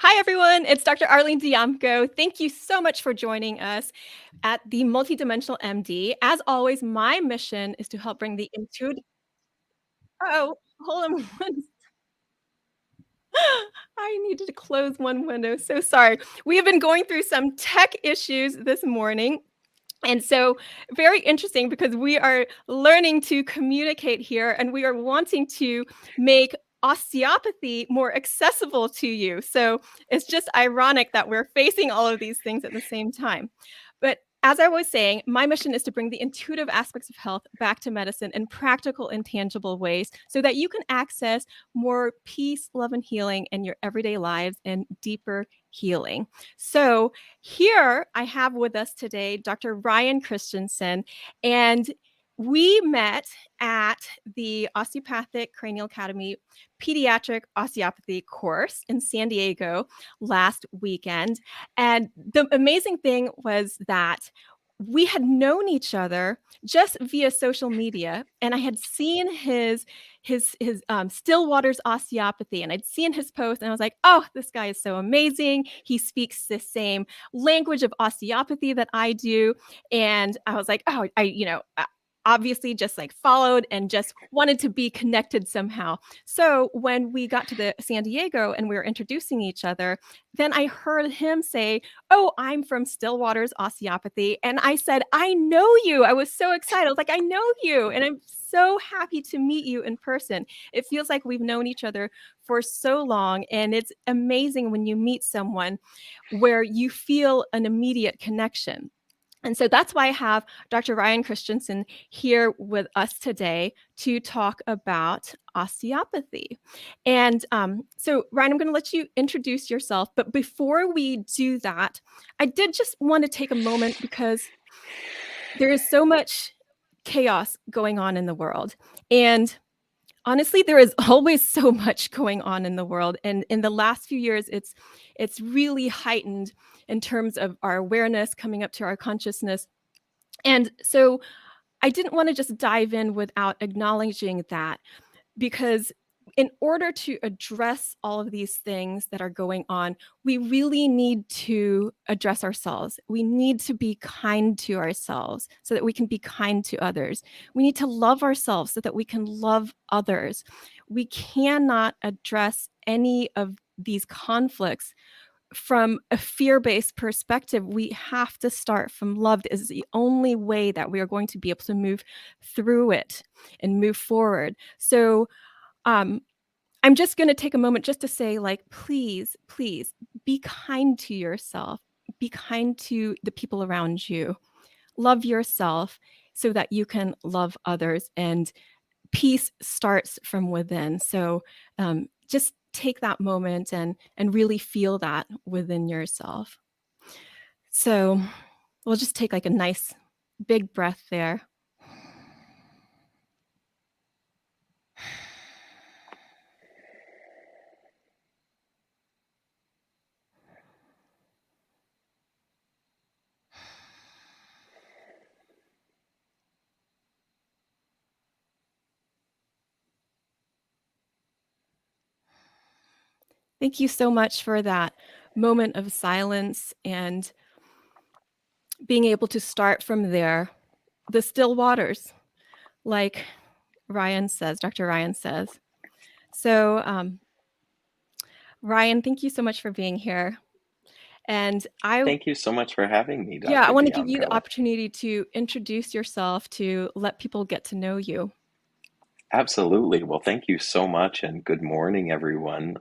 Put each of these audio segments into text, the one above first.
Hi, everyone. It's Dr. Arlene Diamco. Thank you so much for joining us at the Multidimensional MD. As always, my mission is to help bring the intuitive. Oh, hold on one. I needed to close one window. So sorry. We have been going through some tech issues this morning. And so, very interesting because we are learning to communicate here and we are wanting to make osteopathy more accessible to you. So, it's just ironic that we're facing all of these things at the same time. But as I was saying, my mission is to bring the intuitive aspects of health back to medicine in practical and tangible ways so that you can access more peace, love, and healing in your everyday lives and deeper healing. So, here I have with us today Dr. Ryan Christensen, and we met at the Osteopathic Cranial Academy Pediatric Osteopathy course in San Diego last weekend. And the amazing thing was that we had known each other just via social media, and I had seen his Stillwater's osteopathy, and I'd seen his post, and I was like, "Oh, this guy is so amazing. He speaks the same language of osteopathy that I do." And I was like, "Oh, obviously just like followed and just wanted to be connected somehow." So when we got to the San Diego and we were introducing each other, then I heard him say, "Oh, I'm from Stillwater's osteopathy." And I said, "I know you." I was so excited. I was like, "I know you." And I'm so happy to meet you in person. It feels like we've known each other for so long. And it's amazing when you meet someone where you feel an immediate connection. And so that's why I have Dr. Ryan Christensen here with us today to talk about osteopathy. And so, Ryan, I'm going to let you introduce yourself. But before we do that, I did just want to take a moment because there is so much chaos going on in the world. And honestly, there is always so much going on in the world, and in the last few years, it's really heightened in terms of our awareness coming up to our consciousness. And so I didn't want to just dive in without acknowledging that, because in order to address all of these things that are going on, we really need to address ourselves. We need to be kind to ourselves so that we can be kind to others. We need to love ourselves so that we can love others. We cannot address any of these conflicts from a fear-based perspective. We have to start from love. Is the only way that we are going to be able to move through it and move forward. So um, I'm just going to take a moment just to say, like, please, please be kind to yourself. Be kind to the people around you. Love yourself so that you can love others. And peace starts from within. So just take that moment and really feel that within yourself. So we'll just take like a nice big breath there. Thank you so much for that moment of silence and being able to start from there. The still waters, like Ryan says, Dr. Ryan says. So, Ryan, thank you so much for being here. And Thank you so much for having me, yeah, I Dr. want to give you the Diamco. opportunity to introduce yourself, to let people get to know you. Absolutely. Well, thank you so much, and good morning, everyone.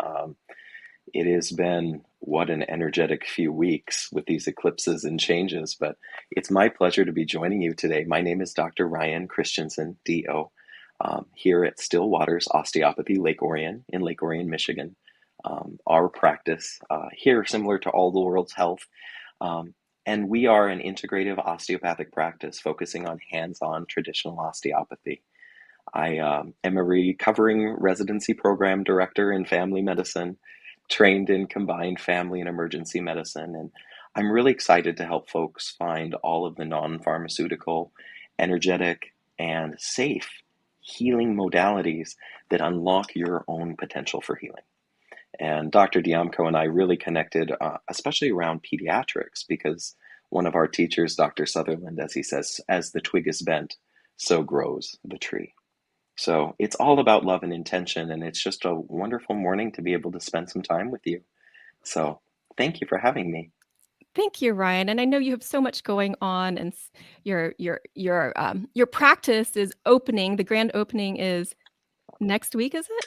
It has been what an energetic few weeks with these eclipses and changes, but it's my pleasure to be joining you today. My name is Dr. Ryan Christensen, DO, here at Stillwater's Osteopathy Lake Orion in Lake Orion, Michigan. Our practice here, similar to All the World's Health, um, and we are an integrative osteopathic practice focusing on hands-on traditional osteopathy. I am a recovering residency program director in family medicine, trained in combined family and emergency medicine, and I'm really excited to help folks find all of the non-pharmaceutical, energetic, and safe healing modalities that unlock your own potential for healing. And Dr. Diamco and I really connected, especially around pediatrics, because one of our teachers, Dr. Sutherland, as he says, as the twig is bent, so grows the tree. So it's all about love and intention, and it's just a wonderful morning to be able to spend some time with you. So thank you for having me. Thank you, Ryan. And I know you have so much going on, and your practice is opening. The grand opening is next week, is it?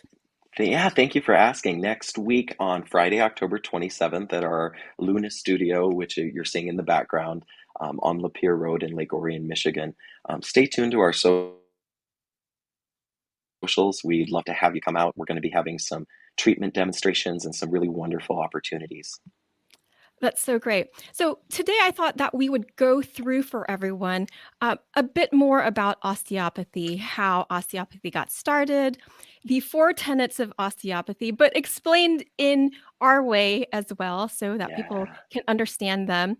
Yeah, thank you for asking. Next week on Friday, October 27th, at our Luna studio, which you're seeing in the background on Lapeer Road in Lake Orion, Michigan. Stay tuned to our socials. We'd love to have you come out. We're going to be having some treatment demonstrations and some really wonderful opportunities. That's so great. So today I thought that we would go through for everyone a bit more about osteopathy, how osteopathy got started, the four tenets of osteopathy, but explained in our way as well so that people Yeah. can understand them.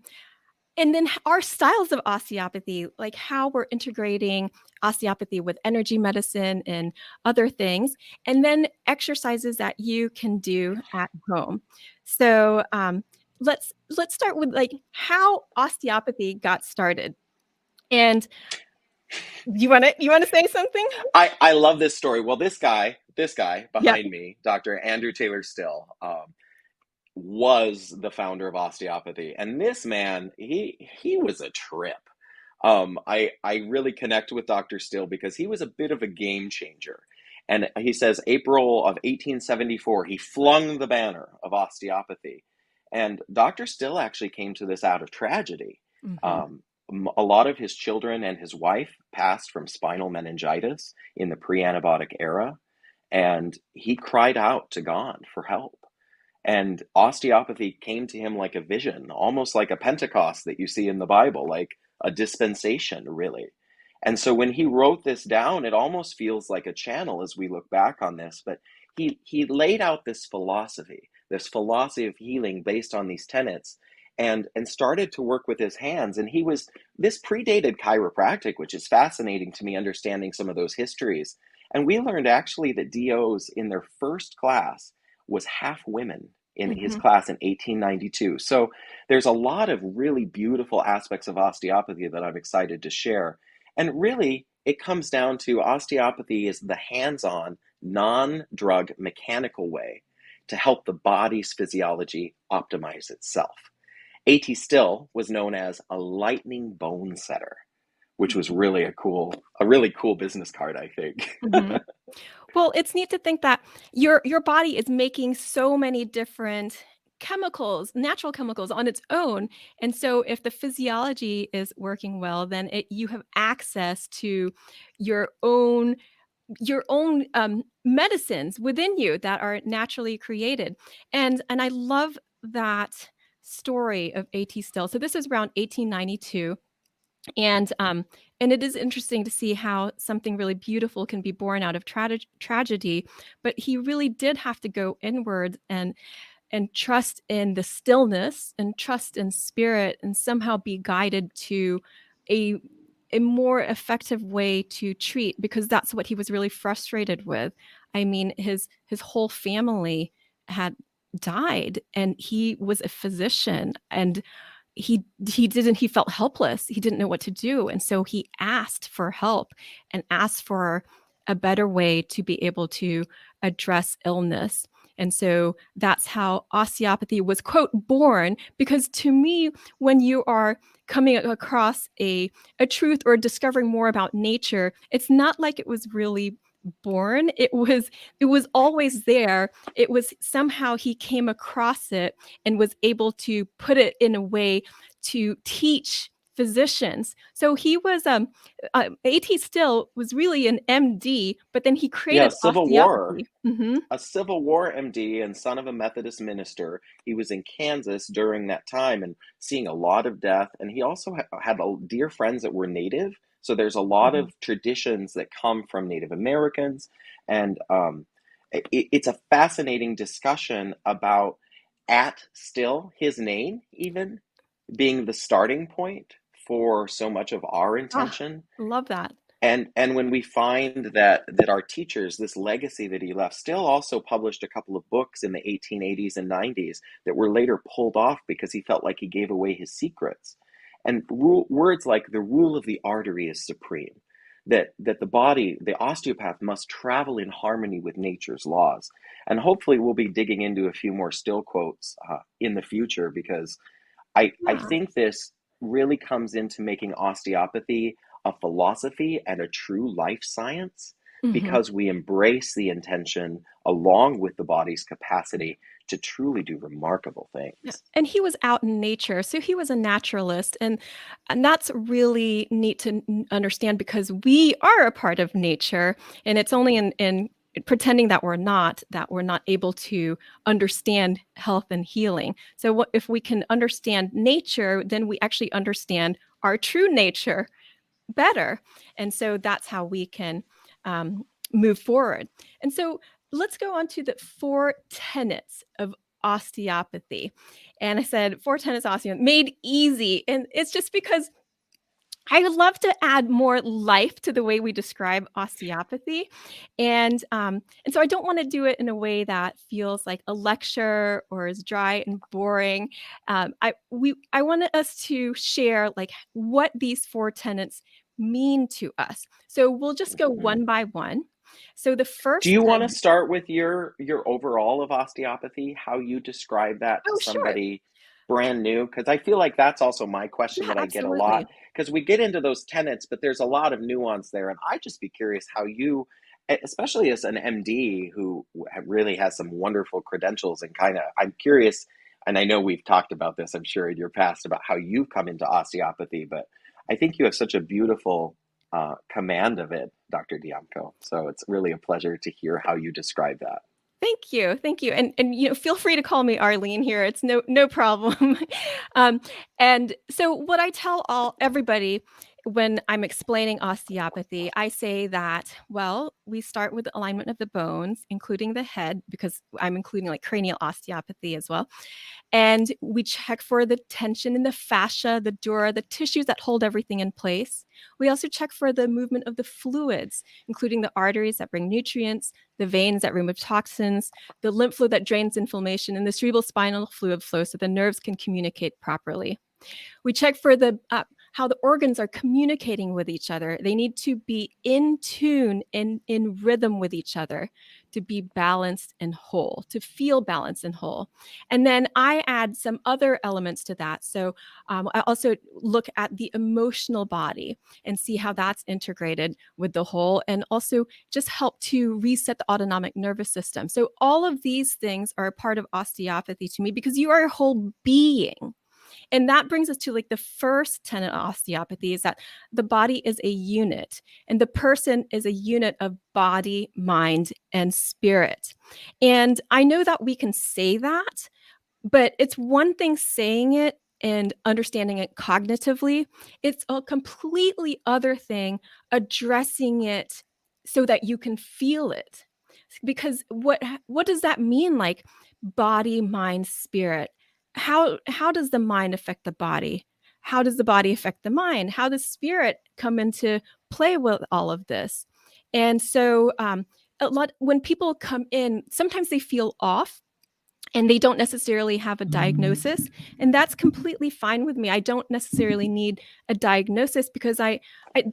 And then our styles of osteopathy, like how we're integrating osteopathy with energy medicine and other things, and then exercises that you can do at home. So let's start with like how osteopathy got started. And you want to say something? I love this story. Well, this guy Yeah. behind me, Dr. Andrew Taylor Still, was the founder of osteopathy, and this man, he was a trip. I really connect with Dr. Still because he was a bit of a game changer. And he says April of 1874, he flung the banner of osteopathy. And Dr. Still actually came to this out of tragedy. Hmm. Um, a lot of his children and his wife passed from spinal meningitis in the pre-antibiotic era, and he cried out to God for help. And osteopathy came to him like a vision, almost like a Pentecost that you see in the Bible, like a dispensation, really. And so when he wrote this down, it almost feels like a channel as we look back on this. But he laid out this philosophy of healing based on these tenets, and started to work with his hands. And this predated chiropractic, which is fascinating to me, understanding some of those histories. And we learned actually that DOs in their first class was half women in his Hmm. class in 1892. So there's a lot of really beautiful aspects of osteopathy that I'm excited to share. And really, it comes down to osteopathy is the hands-on, non-drug mechanical way to help the body's physiology optimize itself. A.T. Still was known as a lightning bone setter, which was a really cool business card, I think. Hmm. Well, it's neat to think that your body is making so many different chemicals, natural chemicals on its own. And so if the physiology is working well, then you have access to your own medicines within you that are naturally created. And I love that story of AT Still. So this is around 1892. And it is interesting to see how something really beautiful can be born out of tragedy, but he really did have to go inward and trust in the stillness and trust in spirit and somehow be guided to a a more effective way to treat, because that's what he was really frustrated with. I mean, his whole family had died, and he was a physician, and he felt helpless. He didn't know what to do, and so he asked for help and asked for a better way to be able to address illness. And so that's how osteopathy was, quote, born. Because to me, when you are coming across a truth or discovering more about nature, it's not like it was really born. It was always there. It was somehow he came across it and was able to put it in a way to teach physicians. So he was AT Still was really an MD, but then he Yeah, created Civil War. osteopathy. Hmm. A Civil War MD and son of a Methodist minister. He was in Kansas during that time and seeing a lot of death. And he also had dear friends that were Native. So there's a lot Hmm. of traditions that come from Native Americans. And it's a fascinating discussion about at still his name, even being the starting point for so much of our Ah, intention. love that. And when we find that our teachers, this legacy that he left, still also published a couple of books in the 1880s and 90s that were later pulled off because he felt like he gave away his secrets. And words like the rule of the artery is supreme, that the body, the osteopath, must travel in harmony with nature's laws. And hopefully we'll be digging into a few more still quotes in the future, because I Yeah. think this really comes into making osteopathy a philosophy and a true life science, Mhm. because we embrace the intention along with the body's capacity to truly do remarkable Yeah, things. and he was out in nature, so he was a naturalist, and that's really neat to understand because we are a part of nature, and it's only in pretending that we're not able to understand health and healing. So what if we can understand nature, then we actually understand our true nature better. And so that's how we can um, move forward. And so let's go on to the four tenets of osteopathy. And I said four tenets of osteopathy made easy. And it's just because I would love to add more life to the way we describe osteopathy, and so I don't want to do it in a way that feels like a lecture or is dry and boring. I wanted us to share like what these four tenets mean to us. So we'll just go Mhm. one by one. So the Do first you want to tenet. start with your overall of osteopathy, how you describe that to Oh, sure. somebody brand new? Because I feel like that's also my question Yeah, that I get a lot. absolutely. Because we get into those tenets, but there's a lot of nuance there, and I'd just be curious how you, especially as an MD who really has some wonderful credentials, and kind of, I'm curious, and I know we've talked about this, I'm sure, in your past about how you've come into osteopathy, but I think you have such a beautiful command of it, Dr. Diamco. So it's really a pleasure to hear how you describe that. Thank you, thank you, and feel free to call me Arlene here. It's no problem. um, and so, what I tell all everybody when I'm explaining osteopathy, I say that well, we start with the alignment of the bones, including the head, because I'm including like cranial osteopathy as well. And we check for the tension in the fascia, the dura, the tissues that hold everything in place. We also check for the movement of the fluids, including the arteries that bring nutrients, the veins that remove toxins, the lymph fluid that drains inflammation, and the cerebral spinal fluid flow so the nerves can communicate properly. We check for the how the organs are communicating with each other. They need to be in tune and in rhythm with each other to be balanced and whole, to feel balanced and whole. And then I add some other elements to that. So I also look at the emotional body and see how that's integrated with the whole, and also just help to reset the autonomic nervous system. So all of these things are a part of osteopathy to me because you are a whole being. And that brings us to like the first tenet of osteopathy is that the body is a unit and the person is a unit of body, mind, and spirit. And I know that we can say that, but it's one thing saying it and understanding it cognitively. It's a completely other thing addressing it so that you can feel it. Because what does that mean like body, mind, spirit? How does the mind affect the body? How does the body affect the mind? How does spirit come into play with all of this? And so a lot when people come in, sometimes they feel off and they don't necessarily have a diagnosis, and that's completely fine with me. I don't necessarily need a diagnosis because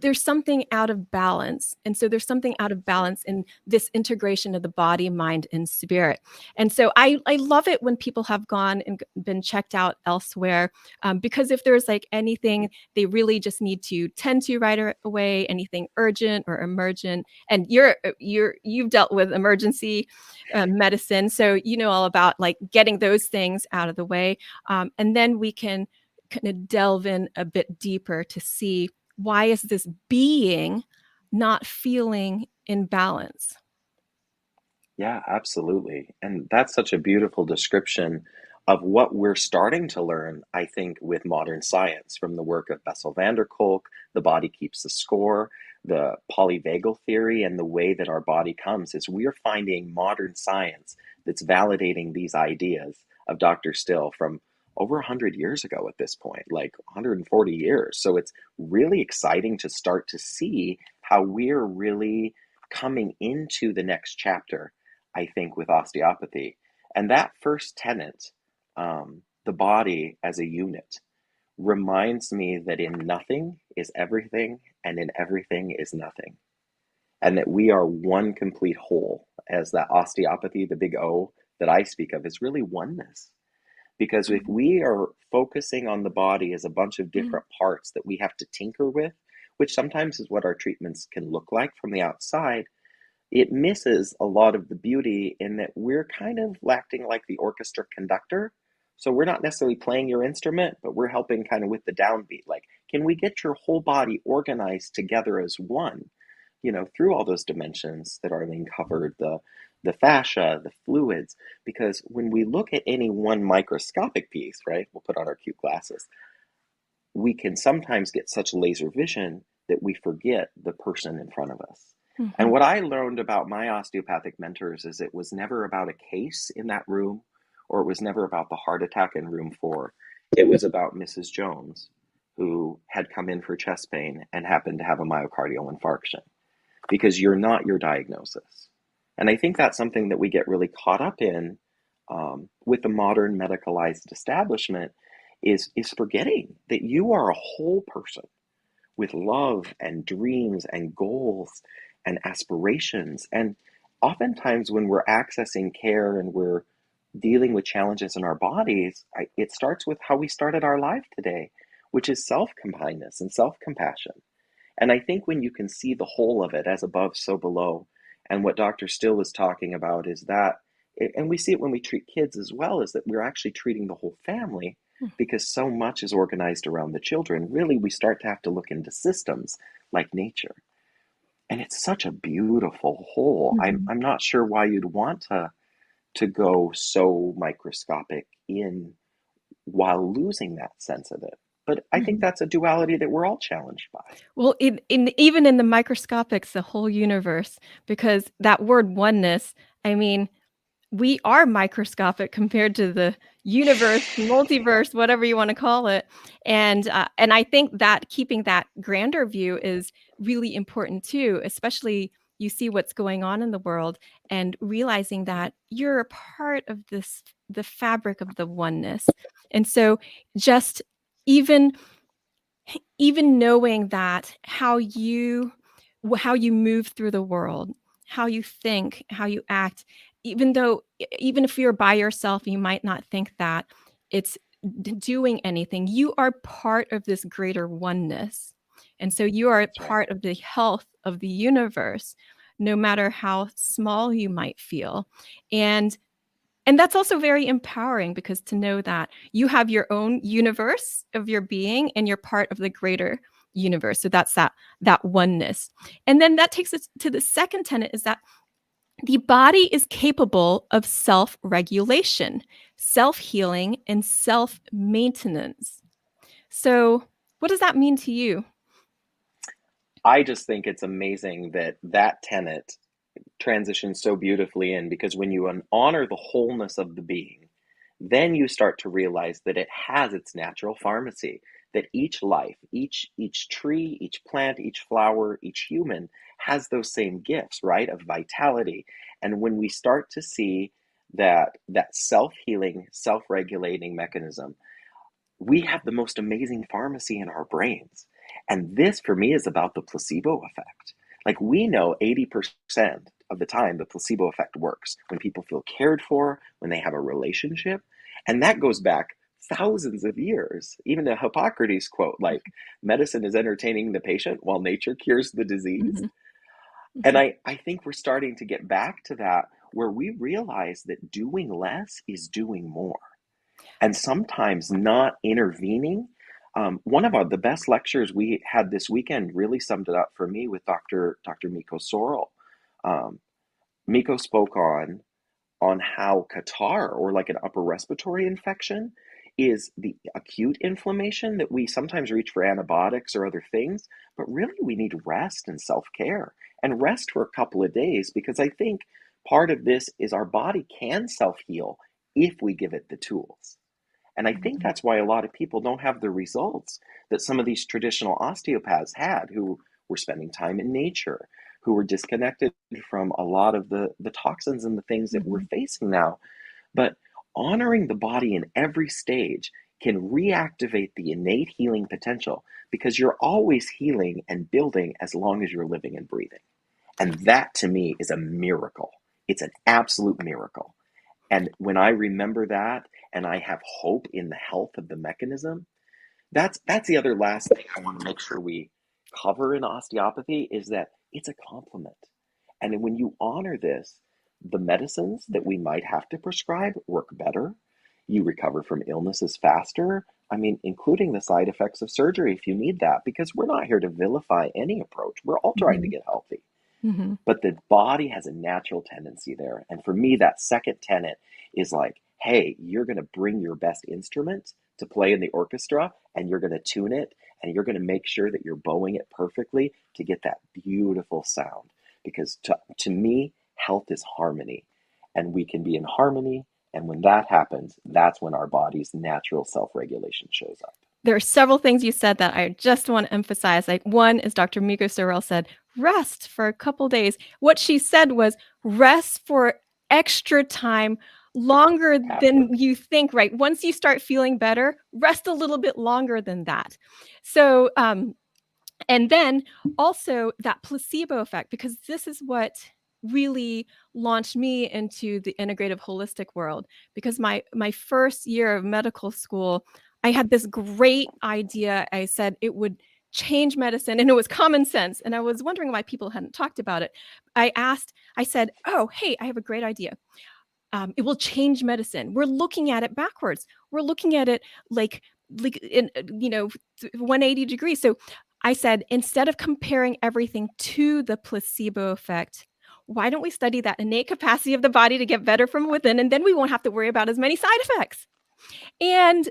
there's something out of balance, and so there's something out of balance in this integration of the body, mind, and spirit. And so I love it when people have gone and been checked out elsewhere, because if there's like anything they really just need to tend to right away, anything urgent or emergent, and you've dealt with emergency medicine. So you know all about like getting those things out of the way. And then we can kind of delve in a bit deeper to see why is this being not feeling in balance. Yeah, absolutely. And that's such a beautiful description of what we're starting to learn, I think, with modern science from the work of Bessel van der Kolk, the body keeps the score, the polyvagal theory, and the way that our body comes is we're finding modern science that's validating these ideas of Dr. Still from over 100 years ago at this point, like 140 years. So it's really exciting to start to see how we're really coming into the next chapter, I think, with osteopathy. And that first tenet, the body as a unit, reminds me that in nothing is everything, and in everything is nothing. And that we are one complete whole, as that osteopathy, the big O that I speak of, is really oneness. Because if Mhm. we are focusing on the body as a bunch of Mhm. different parts that we have to tinker with, which sometimes is what our treatments can look like from the outside, it misses a lot of the beauty in that we're kind of acting like the orchestra conductor. So we're not necessarily playing your instrument, but we're helping kind of with the downbeat. Like, can we get your whole body organized together as one, through all those dimensions that Arlene covered, the fascia, the fluids, because when we look at any one microscopic piece, right, we'll put on our cute glasses, we can sometimes get such laser vision that we forget the person in front of us. And Mhm. what I learned about my osteopathic mentors is it was never about a case in that room, or it was never about the heart attack in room 4. It was about Mrs. Jones, who had come in for chest pain and happened to have a myocardial infarction, because you're not your diagnosis. And I think that's something that we get really caught up in, with the modern medicalized establishment, is forgetting that you are a whole person with love and dreams and goals and aspirations. And oftentimes, when we're accessing care and we're dealing with challenges in our bodies, it starts with how we started our life today, which is self kindness and self compassion. And I think when you can see the whole of it, as above, so below, and what Dr. Still is talking about is that, and we see it when we treat kids as well, is that we're actually treating the whole family, because so much is organized around the children. Really, we start to have to look into systems like nature. And it's such a beautiful whole. Mhm. I'm not sure why you'd want to go so microscopic in while losing that sense of it. But I think Mhm. that's a duality that we're all challenged by. Well, in even in the microscopics, the whole universe, because that word oneness, I mean, we are microscopic compared to the universe, multiverse, whatever you wanna call it, and I think that keeping that grander view is really important too, especially you see what's going on in the world and realizing that you're a part of the fabric of the oneness, and so just even even knowing that how you move through the world, how you think, how you act, even though even if you're by yourself, you might not think that it's doing anything. You are part of this greater oneness. And so you are a That's right. part of the health of the universe, no matter how small you might feel. And and that's also very empowering because to know that you have your own universe of your being and you're part of the greater universe. So that's that oneness. And then that takes us to the second tenet is that the body is capable of self-regulation, self-healing, and self-maintenance. So what does that mean to you? I just think it's amazing that that tenet transitions so beautifully in, because when you honor the wholeness of the being, then you start to realize that it has its natural pharmacy, that each life, each tree, each plant, each flower, each human has those same gifts, right, of vitality. And when we start to see that self-healing, self-regulating mechanism, we have the most amazing pharmacy in our brains. And this, for me, is about the placebo effect. Like, we know 80% of the time the placebo effect works when people feel cared for, when they have a relationship. And that goes back thousands of years. Even a Hippocrates quote, like, medicine is entertaining the patient while nature cures the disease. Mhm, And mhm, I think we're starting to get back to that, where we realize that doing less is doing more, and sometimes not intervening. One of the best lectures we had this weekend really summed it up for me with Dr. Miko Sorrell. Um, Miko spoke on how catarrh, or like an upper respiratory infection, is the acute inflammation that we sometimes reach for antibiotics or other things, but really we need rest and self-care, and rest for a couple of days, because I think part of this is our body can self-heal if we give it the tools. And I think Mhm. that's why a lot of people don't have the results that some of these traditional osteopaths had, who were spending time in nature, who were disconnected from a lot of the toxins and the things that we're Mhm. facing now. But honoring the body in every stage can reactivate the innate healing potential, because you're always healing and building as long as you're living and breathing. And that to me is a miracle. It's an absolute miracle. And when I remember that and I have hope in the health of the mechanism, that's the other last thing I want to make sure we cover in osteopathy, is that it's a complement. And when you honor this, the medicines that we might have to prescribe work better. You recover from illnesses faster. I mean, including the side effects of surgery if you need that, because we're not here to vilify any approach. We're all trying to Mhm. get healthy. Mhm. But the body has a natural tendency there. And for me, that second tenet is like, hey, you're going to bring your best instrument to play in the orchestra, and you're going to tune it, and you're going to make sure that you're bowing it perfectly to get that beautiful sound. Because to me, health is harmony, and we can be in harmony. And when that happens, that's when our body's natural self regulation shows up. There are several things you said that I just want to emphasize. Like one is Dr. Miko Sorrell said, rest for a couple days. What she said was rest for extra time, longer After. than you think, right? Once you start feeling better, rest a little bit longer than that. So, and then also that placebo effect, because this is what really launched me into the integrative holistic world. Because my first year of medical school, I had this great idea. I said it would change medicine, and it was common sense, and I was wondering why people hadn't talked about it. I said, oh, hey, I have a great idea. It will change medicine. We're looking at it backwards. We're looking at it like in 180 degrees. So I said, instead of comparing everything to the placebo effect, why don't we study that innate capacity of the body to get better from within, and then we won't have to worry about as many side effects. And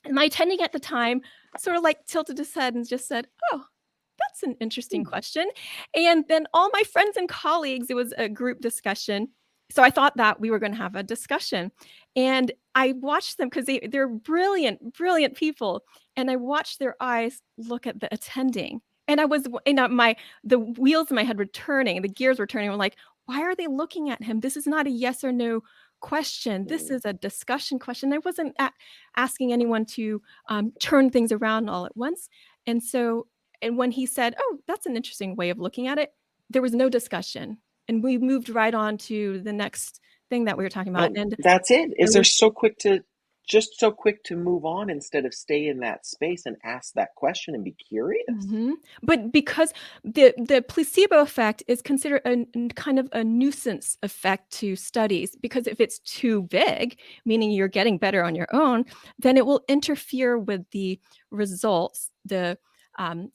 my attending at the time sort of like tilted his head and just said, oh, that's an interesting Hmm. question. And then all my friends and colleagues, it was a group discussion. So I thought that we were going to have a discussion. And I watched them because they're brilliant, brilliant people. And I watched their eyes look at the attending. And I was, the wheels in my head were turning, the gears were turning. I'm like, why are they looking at him? This is not a yes or no question. This is a discussion question. I wasn't asking anyone to turn things around all at once. And so and when he said, "Oh, that's an interesting way of looking at it," there was no discussion, and we moved right on to the next thing that we were talking about, Well, and that's it. I Is they're was so quick to move on instead of stay in that space and ask that question and be curious. mhm. But because the placebo effect is considered kind of a nuisance effect to studies, because if it's too big, meaning you're getting better on your own, then it will interfere with the results, the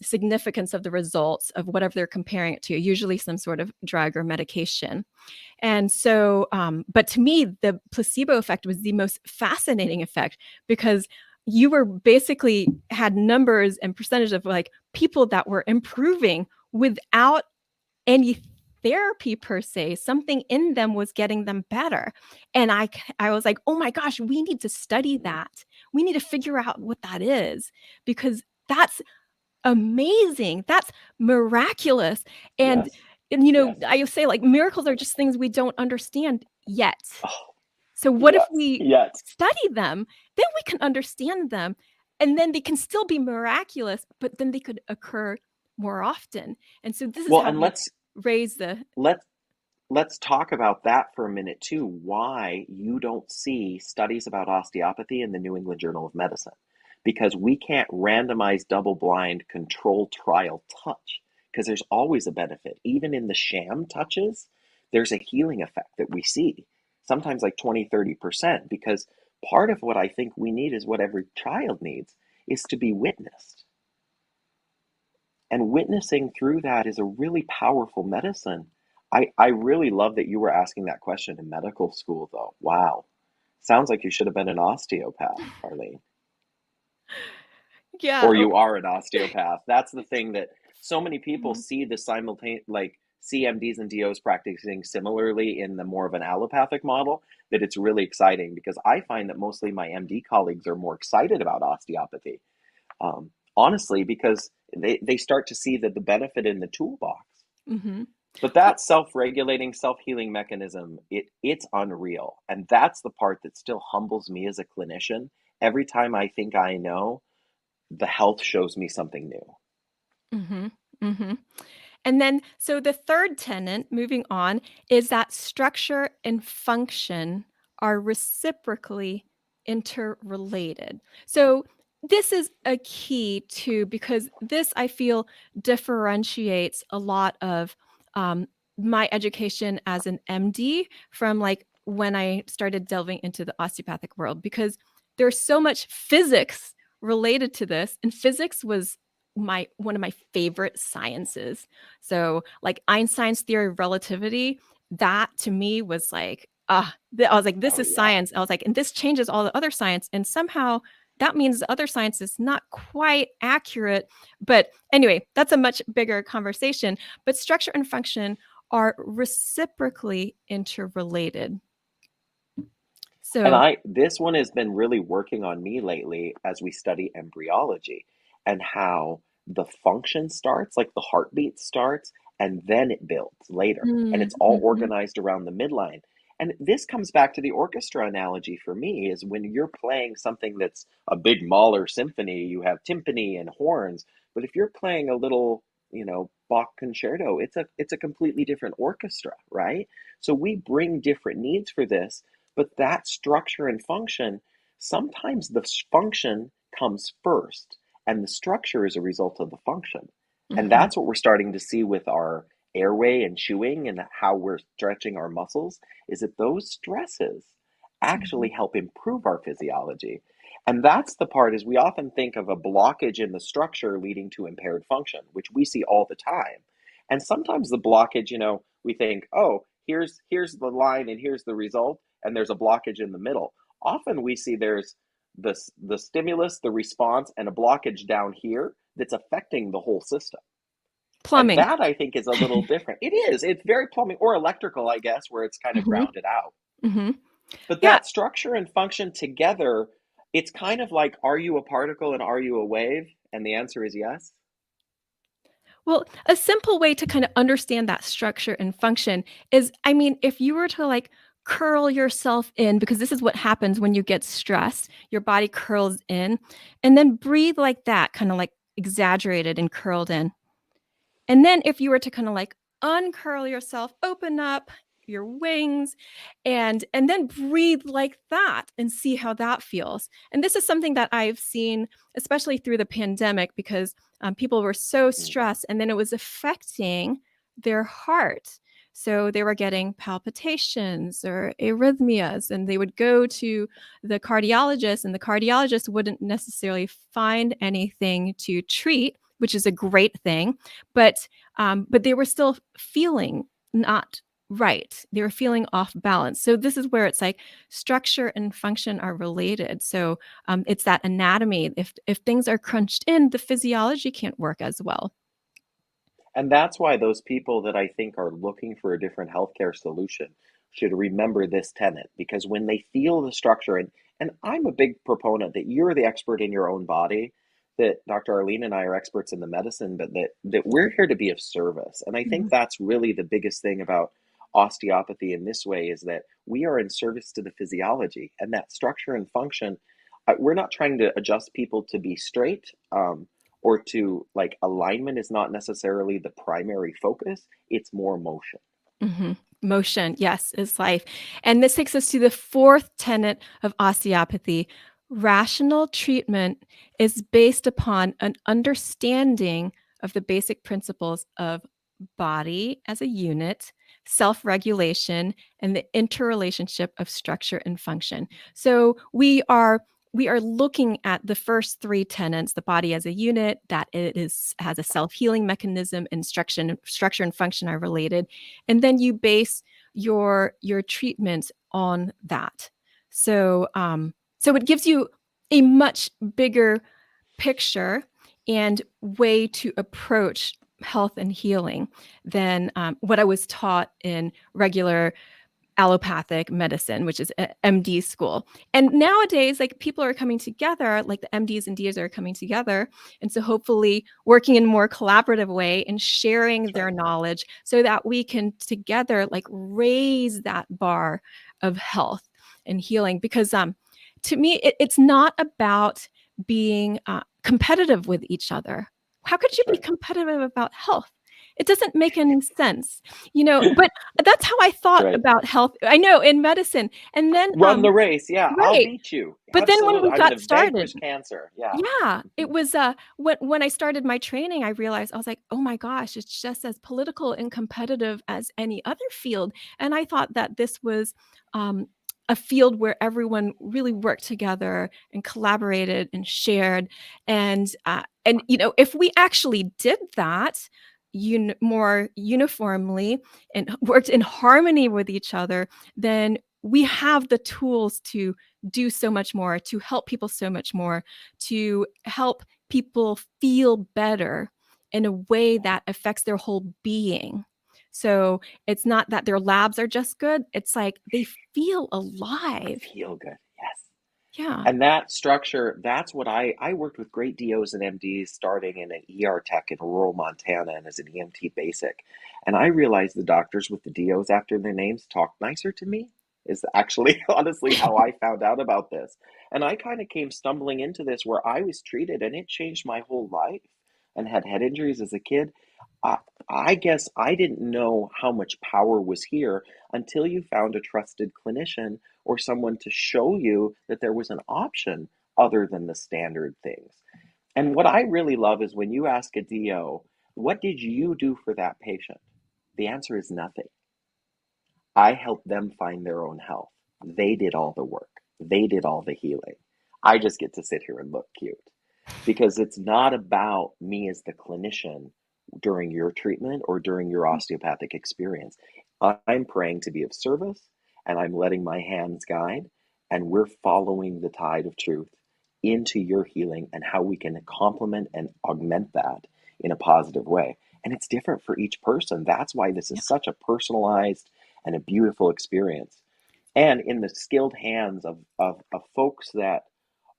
significance of the results of whatever they're comparing it to, usually some sort of drug or medication. And so, but to me, the placebo effect was the most fascinating effect, because you were basically had numbers and percentage of like people that were improving without any therapy per se. Something in them was getting them better. And I was like, oh my gosh, we need to study Mm. that. We need to figure out what that is, because that's amazing. That's miraculous. And Yes. and Yes. I say like miracles are just things we don't understand yet. Oh, So what if yes. we Yes. study them, then we can understand them, and then they can still be miraculous, but then they could occur more often. And so this is Well, how and we raise the let's let's talk about that for a minute too. Why you don't see studies about osteopathy in the New England Journal of Medicine. Because we can't randomize double blind controlled trial touch, because there's always a benefit. Even in the sham touches, there's a healing effect that we see, sometimes like 20, 30%. Because part of what I think we need is what every child needs, is to be witnessed. And witnessing through that is a really powerful medicine. I really love that you were asking that question in medical school, though. Wow. Sounds like you should have been an osteopath, Arlene. yeah, Or you are an osteopath. That's the thing that so many people mhm, see the simultaneous, like see MDs and DOs practicing similarly in the more of an allopathic model, that it's really exciting, because I find that mostly my MD colleagues are more excited about osteopathy. Honestly, because they start to see that the benefit in the toolbox. Mm-hmm. But that self-regulating, self-healing mechanism, it's unreal. And that's the part that still humbles me as a clinician. Every time I think I know, the health shows me something new. Mm-hmm. Mm-hmm. And then, so the third tenet, moving on, is that structure and function are reciprocally interrelated. So this is a key too, because this I feel differentiates a lot of um, my education as an MD from like when I started delving into the osteopathic world, because there's so much physics related to this, and physics was my one of my favorite sciences. So like Einstein's theory of relativity, that to me was like, I was like, this Oh is yeah. science. I was like, and this changes all the other science. And somehow that means the other science is not quite accurate. But anyway, that's a much bigger conversation. But structure and function are reciprocally interrelated. And So, this one has been really working on me lately as we study embryology, and how the function starts, like the heartbeat starts, and then it builds later. And it's all mhm, organized around the midline. And this comes back to the orchestra analogy for me, is when you're playing something that's a big Mahler symphony, you have timpani and horns. But if you're playing a little, Bach concerto, it's a completely different orchestra, right? So we bring different needs for this, but that structure and function, sometimes the function comes first, and the structure is a result of the function. And mhm, that's what we're starting to see with our airway and chewing and how we're stretching our muscles, is that those stresses actually mhm, help improve our physiology. And that's the part, is we often think of a blockage in the structure leading to impaired function, which we see all the time. And sometimes the blockage, we think, oh, here's the line and here's the result, and there's a blockage in the middle. Often we see there's the stimulus, the response, and a blockage down here that's affecting the whole system. And plumbing. that, I think, is a little different. It is. It's very plumbing or electrical, I guess, where it's kind of Mhm, grounded out. mhm. But Yeah. that structure and function together, it's kind of like, are you a particle and are you a wave? And the answer is yes. Well, a simple way to kind of understand that structure and function is, I mean, if you were to like curl yourself in, because this is what happens when you get stressed, your body curls in, and then breathe like that, kind of like exaggerated and curled in. And then if you were to kind of like uncurl yourself, open up your wings and then breathe like that and see how that feels. And this is something that I've seen especially through the pandemic, because people were so Mm. stressed and then it was affecting their heart. So they were getting palpitations or arrhythmias, and they would go to the cardiologist, and the cardiologist wouldn't necessarily find anything to treat, which is a great thing, but they were still feeling not right. They were feeling off balance. So this is where it's like structure and function are related. So it's that anatomy. If things are crunched in, the physiology can't work as well. And that's why those people that I think are looking for a different healthcare solution should remember this tenet, because when they feel the structure, and I'm a big proponent that you're the expert in your own body, that Dr. Arlene and I are experts in the medicine, but that we're here to be of service. And I think Mhm, that's really the biggest thing about osteopathy in this way, is that we are in service to the physiology, and that structure and function. We're not trying to adjust people to be straight. Or to, like, alignment is not necessarily the primary focus, it's more motion. mhm. Motion, yes, is life. And this takes us to the fourth tenet of osteopathy. Rational treatment is based upon an understanding of the basic principles of body as a unit, self regulation, and the interrelationship of structure and function. So we are looking at the first three tenets: the body as a unit, that it is has a self-healing mechanism, and structure and function are related. And then you base your treatment on that. So it gives you a much bigger picture and way to approach health and healing than what I was taught in regular allopathic medicine, which is MD school. And nowadays, like people are coming together, like the MDs and Ds are coming together. And so hopefully working in a more collaborative way and sharing That's their right. knowledge so that we can together like raise that bar of health and healing. Because to me, it's not about being competitive with each other. How could you That's be right. competitive about health? It doesn't make any sense, but that's how I That's thought right. about health. I know in medicine. And then, Run the race. Yeah, I'll right. beat you. But then when Absolutely. we I'm going got to started, vanquish cancer. Yeah. yeah, it Mhm. was when I started my training, I realized I was like, oh my gosh, it's just as political and competitive as any other field. And I thought that this was um, a field where everyone really worked together and collaborated and shared. And if we actually did that more uniformly and worked in harmony with each other, then we have the tools to do so much more, to help people so much more, to help people feel better in a way that affects their whole being. So it's not that their labs are just good, it's like they feel alive. Feel good. Yes. Yeah. And that structure, that's what I worked with great DOs and MDs starting in an ER tech in rural Montana and as an EMT basic. And I realized the doctors with the DOs after their names talked nicer to me is actually honestly how I found out about this. And I kind of came stumbling into this where I was treated and it changed my whole life and had head injuries as a kid. I, I guess I didn't know how much power was here until you found a trusted clinician or someone to show you that there was an option other than the standard things. And what I really love is when you ask a DO, what did you do for that patient? The answer is nothing. I helped them find their own health. They did all the work, they did all the healing. I just get to sit here and look cute because it's not about me as the clinician during your treatment or during your osteopathic experience. I'm praying to be of service and I'm letting my hands guide, and we're following the tide of truth into your healing and how we can complement and augment that in a positive way. And it's different for each person. That's why this Yeah. is such a personalized and a beautiful experience. And in the skilled hands of folks that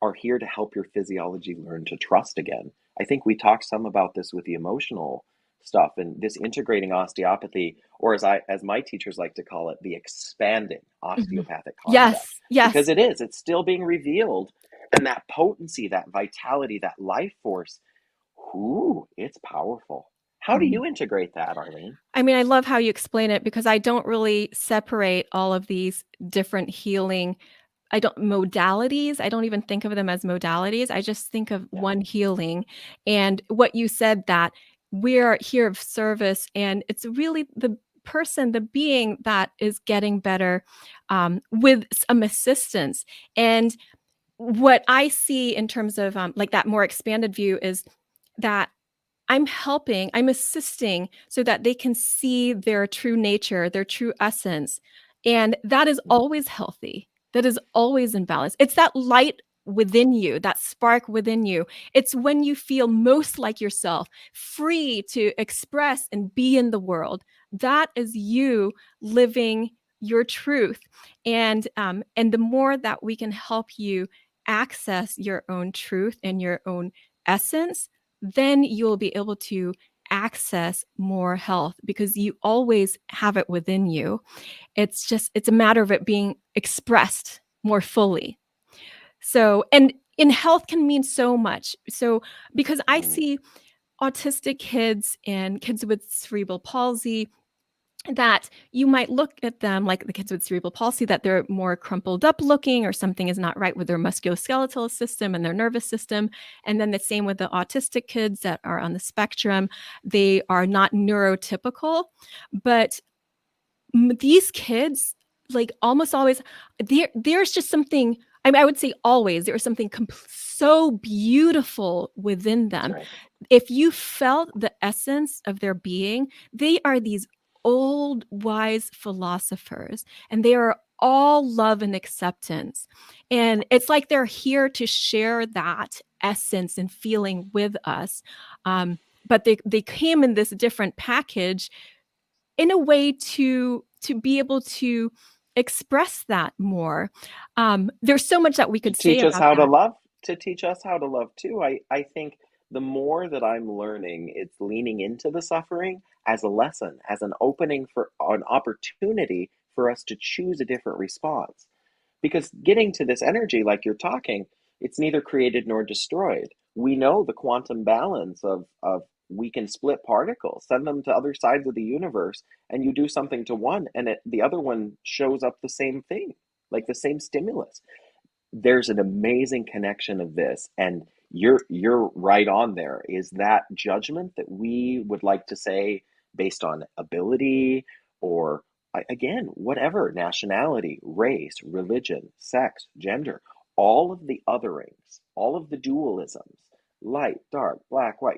are here to help your physiology learn to trust again. I think we talked some about this with the emotional stuff and this integrating osteopathy, or as my teachers like to call it, the expanding Mhm. osteopathic concept. Yes, yes. Because it's still being revealed. And that potency, that vitality, that life force, ooh, it's powerful. How do Mhm. you integrate that, Arlene? I mean, I love how you explain it because I don't really separate all of these different healing I don't modalities, I don't even think of them as modalities, I just think of Yeah, one healing, and what you said that we're here of service, and it's really the person, the being that is getting better, with some assistance, and what I see in terms of, like, that more expanded view is that I'm assisting so that they can see their true nature, their true essence, and that is mm, always healthy. That is always in balance. It's that light within you, that spark within you. It's when you feel most like yourself, free to express and be in the world. That is you living your truth, and the more that we can help you access your own truth and your own essence, then you'll be able to access more health because you always have it within you. It's a matter of it being expressed more fully. So, and in health can mean so much. So, because I mm, see autistic kids and kids with cerebral palsy that you might look at them like the kids with cerebral palsy, that they're more crumpled up looking or something is not right with their musculoskeletal system and their nervous system. And then the same with the autistic kids that are on the spectrum. They are not neurotypical, but these kids, like almost always, there's just something. I mean, I would say always there is something so beautiful within that's them. right. If you felt the essence of their being, they are these old wise philosophers, and they are all love and acceptance. And it's like they're here to share that essence and feeling with us. but they came in this different package in a way to be able to express that more. There's so much that we To could say teach us about how to that. love, to teach us how to love too. I think the more that I'm learning, it's leaning into the suffering as a lesson, as an opening for an opportunity for us to choose a different response. Because getting to this energy, like you're talking, it's neither created nor destroyed. We know the quantum balance of we can split particles, send them to other sides of the universe, and you do something to one, and the other one shows up the same thing, like the same stimulus. There's an amazing connection of this, and you're right on there. Is that judgment that we would like to say based on ability or again, whatever, nationality, race, religion, sex, gender, all of the otherings, all of the dualisms, light, dark, black, white,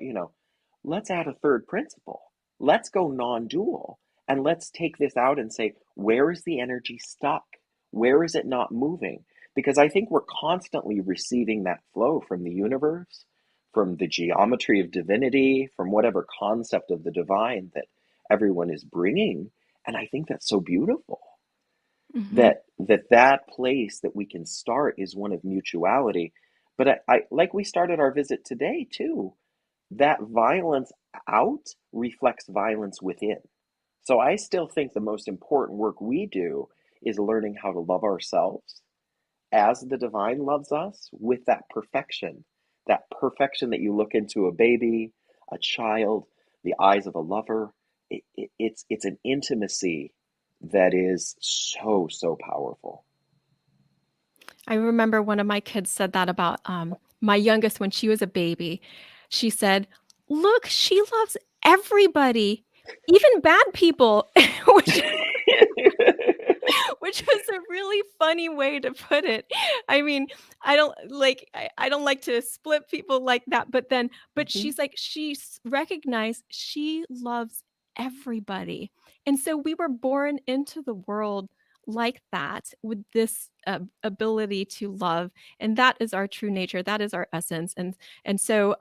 let's add a third principle. Let's go non-dual, and let's take this out and say, where is the energy stuck? Where is it not moving? Because I think we're constantly receiving that flow from the universe, from the geometry of divinity, from whatever concept of the divine that everyone is bringing. And I think that's so beautiful Mm-hmm. that place that we can start is one of mutuality. But I like we started our visit today too, that violence out reflects violence within. So I still think the most important work we do is learning how to love ourselves as the divine loves us, with that perfection that you look into a baby, a child, the eyes of a lover. It's an intimacy that is so, so powerful. I remember one of my kids said that about my youngest when she was a baby. She said, "Look, she loves everybody, even bad people," which which was a really funny way to put it. I mean, I don't like to split people like that, but Mhm. she's like recognized she loves everybody. And so we were born into the world like that, with this ability to love, and that is our true nature, that is our essence. And so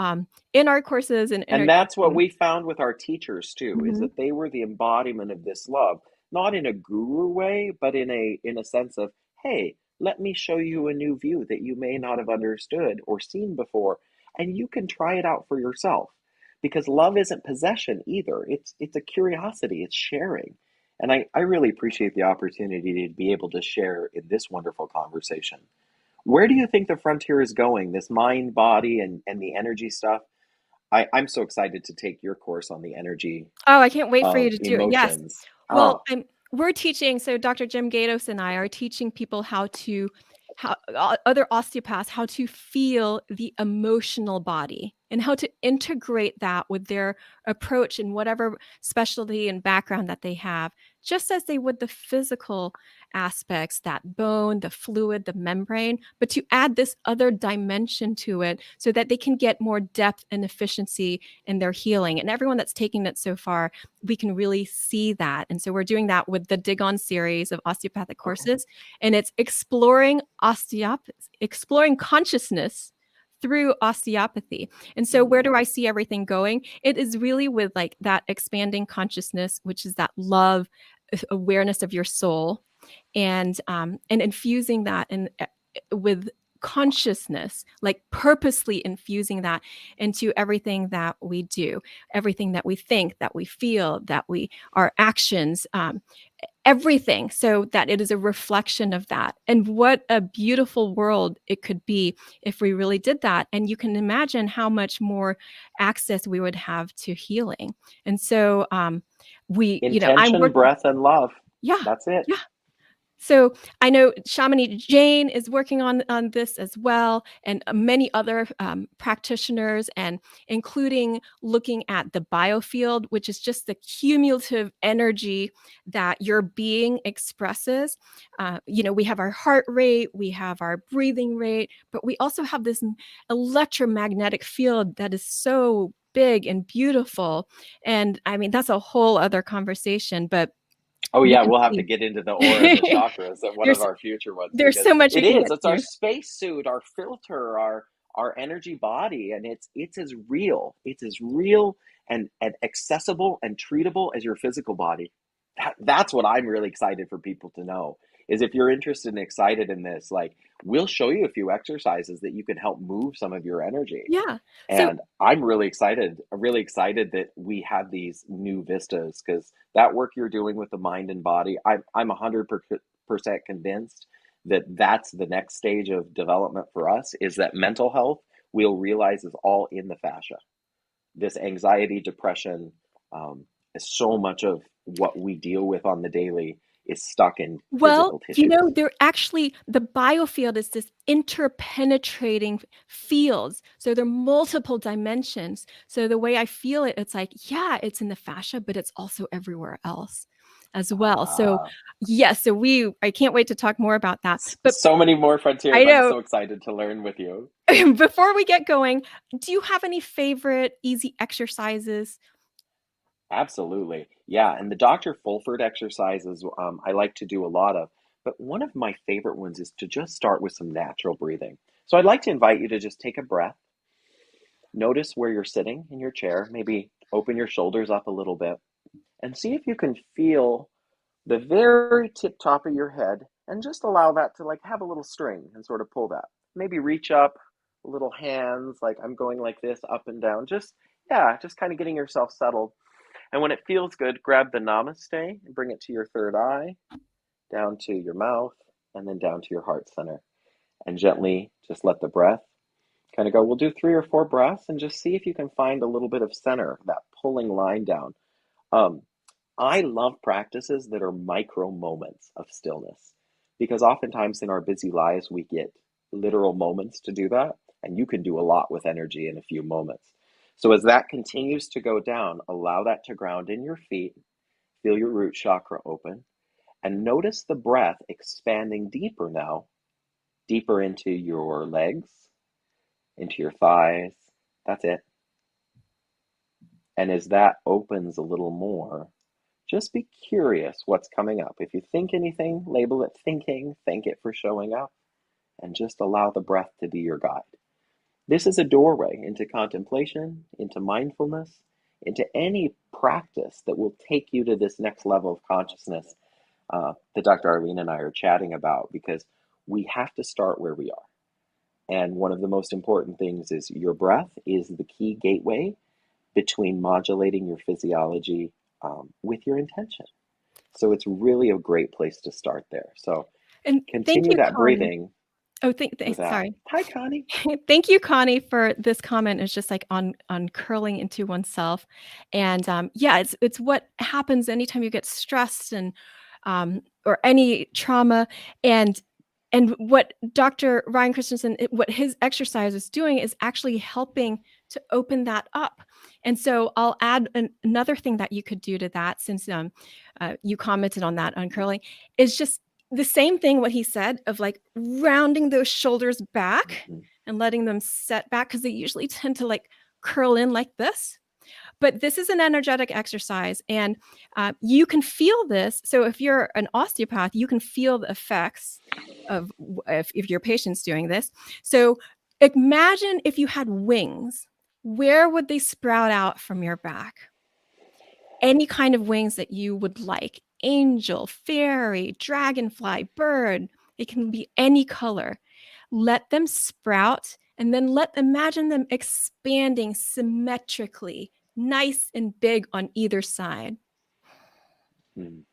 in our courses and in our And that's what teaching. we found with our teachers too, is Mhm. that they were the embodiment of this love, not in a guru way, but in a sense of, hey, let me show you a new view that you may not have understood or seen before, and you can try it out for yourself. Because love isn't possession either. It's a curiosity, it's sharing. And I really appreciate the opportunity to be able to share in this wonderful conversation. Where do you think the frontier is going? This mind, body, and the energy stuff? I'm so excited to take your course on the energy Oh, I can't wait for you of to do it. Yes. emotions. Well, Oh, we're teaching, so Dr. Jim Gatos and I are teaching people how other osteopaths, how to feel the emotional body and how to integrate that with their approach in whatever specialty and background that they have, just as they would the physical aspects, that bone, the fluid, the membrane, but to add this other dimension to it so that they can get more depth and efficiency in their healing. And everyone that's taking it so far, we can really see that. And so we're doing that with the Dig On series of osteopathic okay. courses, and it's exploring osteopathy, exploring consciousness through osteopathy. And so where do I see everything going? It is really with like that expanding consciousness, which is that love, awareness of your soul, and infusing that with consciousness, like purposely infusing that into everything that we do, everything that we think, that we feel, that we our actions, everything, so that it is a reflection of that. And what a beautiful world it could be if we really did that. And you can imagine how much more access we would have to healing. And so I'm Intention, working. breath, and love. Yeah. That's it. Yeah. So I know Shamini Jane is working on this as well, and many other practitioners, and including looking at the biofield, which is just the cumulative energy that your being expresses. We have our heart rate, we have our breathing rate, but we also have this electromagnetic field that is so big and beautiful. And I mean, that's a whole other conversation, but Oh we yeah, can we'll have to see. get into the aura and the chakras at one of there's our future ones there's because so much we it can is. get It's our to. spacesuit, our filter, our energy body, and it's as real. It's as real and accessible and treatable as your physical body. That's what I'm really excited for people to know, is if you're interested and excited in this, like, we'll show you a few exercises that you can help move some of your energy. Yeah. So And I'm really excited that we have these new vistas, because that work you're doing with the mind and body, I'm 100% convinced that that's the next stage of development for us, is that mental health we'll realize is all in the fascia. This anxiety, depression, is so much of what we deal with on the daily is stuck in well, physical tissues. they're actually the biofield is this interpenetrating fields. So there are multiple dimensions. So the way I feel it, it's like, yeah, it's in the fascia, but it's also everywhere else as well. So Ah, yes, I can't wait to talk more about that. But so many more I frontiers. I'm know so excited to learn with you. before we get going, do you have any favorite easy exercises? Absolutely. Yeah. And the Dr. Fulford exercises, I like to do a lot of. But one of my favorite ones is to just start with some natural breathing. So I'd like to invite you to just take a breath. Notice where you're sitting in your chair. Maybe open your shoulders up a little bit and see if you can feel the very tip top of your head, and just allow that to like have a little string and sort of pull that. Maybe reach up, little hands, like I'm going like this, up and down. Just, yeah, just kind of getting yourself settled. And when it feels good, grab the namaste and bring it to your third eye, down to your mouth, and then down to your heart center. And gently just let the breath kind of go. We'll do 3 or 4 breaths and just see if you can find a little bit of center, that pulling line down. Um, I love practices that are micro moments of stillness, because oftentimes in our busy lives, we get literal moments to do that. And you can do a lot with energy in a few moments. So as that continues to go down, allow that to ground in your feet, feel your root chakra open, and notice the breath expanding deeper now, deeper into your legs, into your thighs. That's it. And as that opens a little more, just be curious what's coming up. If you think anything, label it thinking, thank it for showing up, and just allow the breath to be your guide. This is a doorway into contemplation, into mindfulness, into any practice that will take you to this next level of consciousness that Dr. Arlene and I are chatting about, because we have to start where we are. And one of the most important things is your breath is the key gateway between modulating your physiology with your intention. So it's really a great place to start there. So And thank continue you, that Connie. breathing Oh, with that. sorry. Hi, Connie. Thank you, Connie, for this comment. It's just like on curling into oneself, and yeah, it's what happens anytime you get stressed and or any trauma, and what Dr. Ryan Christensen, what his exercise is doing is actually helping to open that up. And so I'll add another thing that you could do to that, since you commented on that on curling, is just the same thing what he said of like rounding those shoulders back Mhm. and letting them set back, because they usually tend to like curl in like this. But this is an energetic exercise, and you can feel this. So if you're an osteopath, you can feel the effects of if your patient's doing this. So imagine if you had wings, where would they sprout out from your back? Any kind of wings that you would like: angel, fairy, dragonfly, bird. It can be any color. Let them sprout, and then imagine them expanding symmetrically, nice and big on either side. Mm,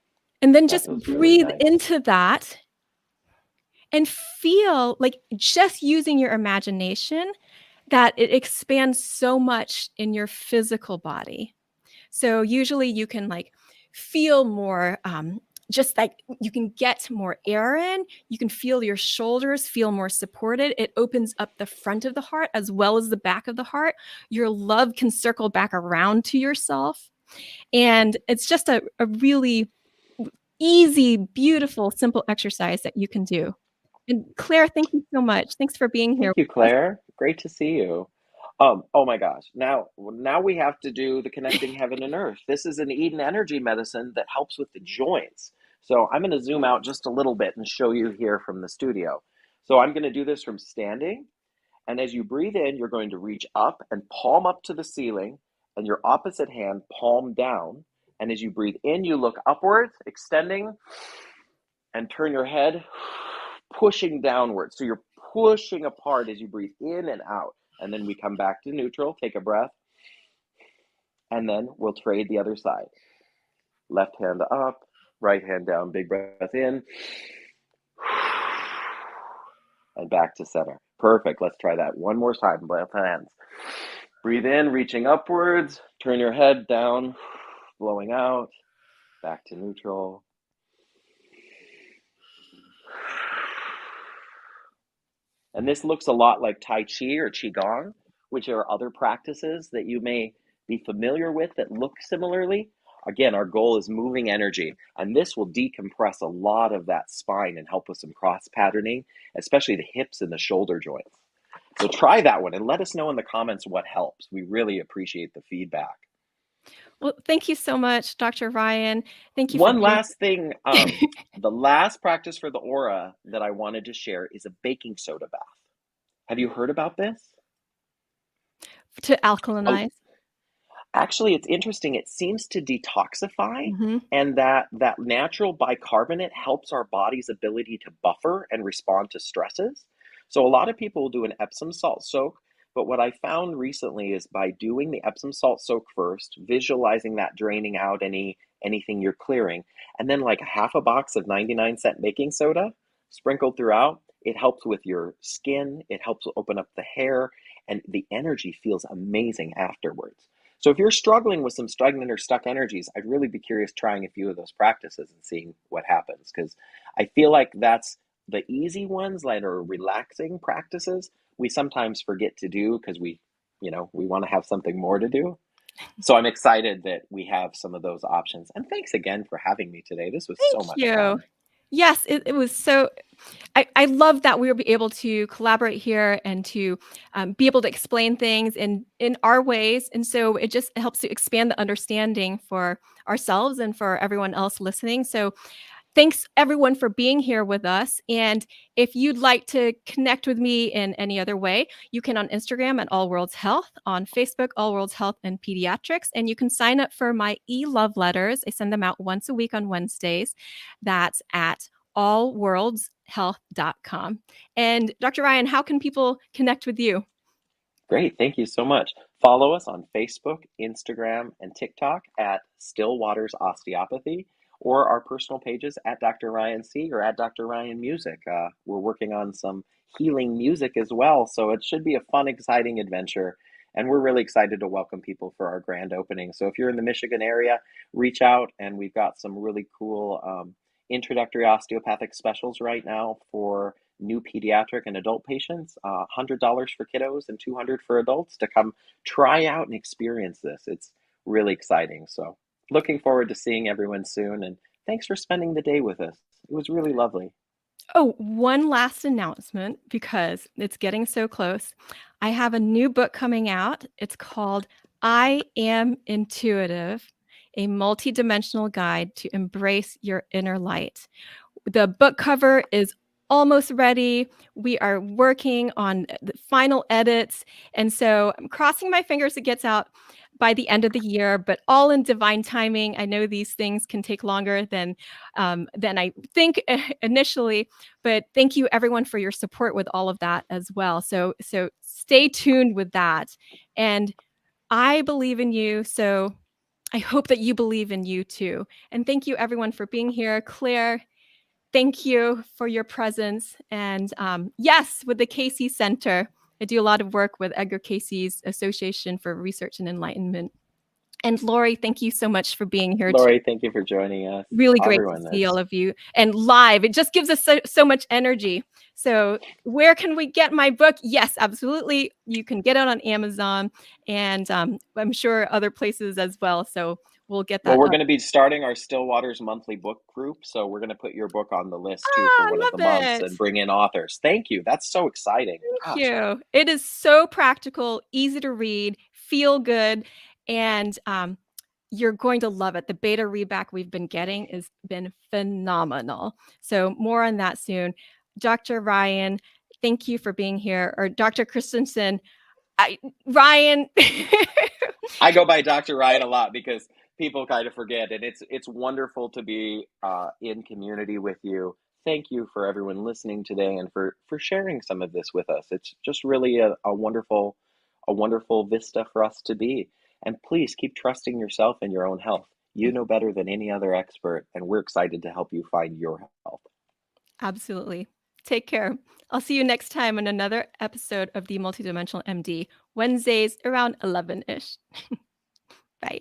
And then that just feels really breathe nice. into that and feel like, just using your imagination, that it expands so much in your physical body. So usually you can like feel more, just like you can get more air in, you can feel your shoulders feel more supported. It opens up the front of the heart as well as the back of the heart. Your love can circle back around to yourself. And it's just a really easy, beautiful, simple exercise that you can do. And Claire, thank you so much. Thanks for being here Thank you, with Claire. Great to see you. Oh my gosh. Now we have to do the connecting heaven and earth. This is an Eden energy medicine that helps with the joints. So I'm going to zoom out just a little bit and show you here from the studio. So I'm going to do this from standing. And as you breathe in, you're going to reach up and palm up to the ceiling and your opposite hand palm down. And as you breathe in, you look upwards, extending, and turn your head, pushing downwards. So you're pushing apart as you breathe in and out. And then we come back to neutral, take a breath, and then we'll trade the other side. Left hand up, right hand down, big breath in, and back to center. Perfect. Let's try that one more time. Both hands. Breathe in, reaching upwards. Turn your head down, blowing out. Back to neutral. And this looks a lot like Tai Chi or Qigong, which are other practices that you may be familiar with that look similarly. Again, our goal is moving energy, and this will decompress a lot of that spine and help with some cross patterning, especially the hips and the shoulder joints. So try that one and let us know in the comments what helps. We really appreciate the feedback. Well, thank you so much, Dr. Ryan. Thank you for One being last thing, the last practice for the aura that I wanted to share is a baking soda bath. Have you heard about this? to Oh, alkalinize. actually, it's interesting. It seems to detoxify, Hmm. and that natural bicarbonate helps our body's ability to buffer and respond to stresses. So a lot of people will do an Epsom salt soak, but what I found recently is by doing the Epsom salt soak first, visualizing that draining out anything you're clearing, and then like half a box of 99-cent baking soda sprinkled throughout, it helps with your skin, it helps open up the hair, and the energy feels amazing afterwards. So if you're struggling with some stagnant or stuck energies, I'd really be curious trying a few of those practices and seeing what happens, because I feel like that's the easy ones that are relaxing practices we sometimes forget to do because we want to have something more to do. So I'm excited that we have some of those options. And thanks again for having me today. This was Thank so much you. fun. Yes, it was so. I love that we were able to collaborate here and to be able to explain things in our ways, and so it just helps to expand the understanding for ourselves and for everyone else listening. So thanks everyone for being here with us. And if you'd like to connect with me in any other way, you can on Instagram at All Worlds Health, on Facebook, All Worlds Health and Pediatrics. And you can sign up for my e-love letters. I send them out once a week on Wednesdays. That's at allworldshealth.com. And Dr. Ryan, how can people connect with you? Great. Thank you so much. Follow us on Facebook, Instagram, and TikTok at Still Waters Osteopathy, or our personal pages at Dr. Ryan C or at Dr. Ryan Music. We're working on some healing music as well, so it should be a fun, exciting adventure. And we're really excited to welcome people for our grand opening. So if you're in the Michigan area, reach out, and we've got some really cool introductory osteopathic specials right now for new pediatric and adult patients, $100 for kiddos and $200 for adults to come try out and experience this. It's really exciting. So looking forward to seeing everyone soon. And thanks for spending the day with us. It was really lovely. Oh, one last announcement because it's getting so close. I have a new book coming out. It's called I Am Intuitive, a multidimensional guide to embrace your inner light. The book cover is almost ready. We are working on the final edits. And so I'm crossing my fingers it gets out by the end of the year, but all in divine timing. I know these things can take longer than I think initially, but thank you everyone for your support with all of that as well. So stay tuned with that. And I believe in you. So I hope that you believe in you too. And thank you everyone for being here. Claire, thank you for your presence. And yes, with the Casey Center, I do a lot of work with Edgar Casey's Association for Research and Enlightenment. And Lori, thank you so much for being here too. Lori, thank you for joining us. Really great to Everyone, see all it's of you and live. It just gives us so much energy. So, where can we get my book? Yes, absolutely. You can get it on Amazon and I'm sure other places as well. So, we'll get well, that we're up. going to be starting our Stillwaters monthly book group. So we're going to put your book on the list too for Ah, one I of the love months it. and bring in authors. Thank you. That's so exciting. Thank Gosh. you. It is so practical, easy to read, feel good, and you're going to love it. The beta readback we've been getting has been phenomenal. So more on that soon. Dr. Ryan, thank you for being here. Or Dr. Christensen, Ryan. I go by Dr. Ryan a lot because people kind of forget, and it's wonderful to be in community with you. Thank you for everyone listening today and for sharing some of this with us. It's just really a wonderful vista for us to be. And please keep trusting yourself and your own health. You know better than any other expert, and we're excited to help you find your health. Absolutely. Take care. I'll see you next time on another episode of the Multidimensional MD, Wednesdays around 11 ish. Bye.